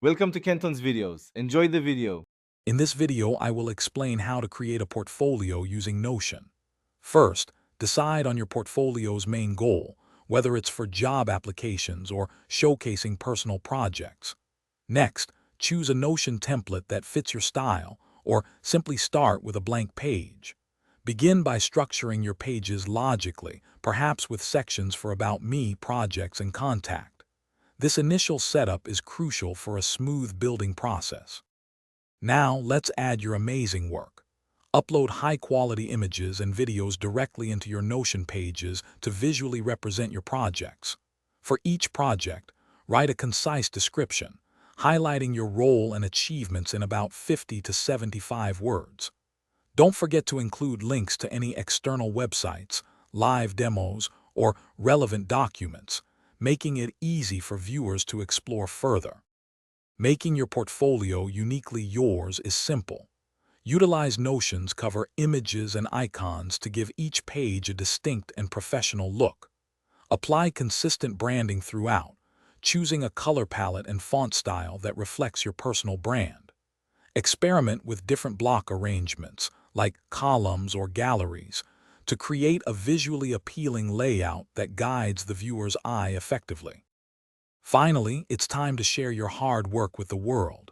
Welcome to Kenton's videos. Enjoy the video. In this video, I will explain how to create a portfolio using Notion. First, decide on your portfolio's main goal, whether it's for job applications or showcasing personal projects. Next, choose a Notion template that fits your style, or simply start with a blank page. Begin by structuring your pages logically, perhaps with sections for About Me, projects, and contact. This initial setup is crucial for a smooth building process. Now, let's add your amazing work. Upload high-quality images and videos directly into your Notion pages to visually represent your projects. For each project, write a concise description, highlighting your role and achievements in about 50 to 75 words. Don't forget to include links to any external websites, live demos, or relevant documents, making it easy for viewers to explore further. Making your portfolio uniquely yours is simple. Utilize Notion's cover images and icons to give each page a distinct and professional look. Apply consistent branding throughout, choosing a color palette and font style that reflects your personal brand. Experiment with different block arrangements, like columns or galleries, to create a visually appealing layout that guides the viewer's eye effectively. Finally, it's time to share your hard work with the world.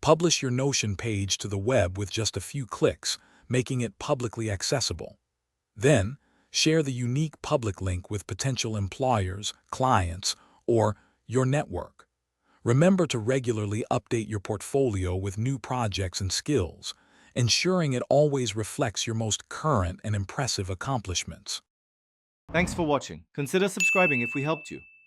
Publish your Notion page to the web with just a few clicks, making it publicly accessible. Then, share the unique public link with potential employers, clients, or your network. Remember to regularly update your portfolio with new projects and skills, ensuring it always reflects your most current and impressive accomplishments. Thanks for watching. Consider subscribing if we helped you.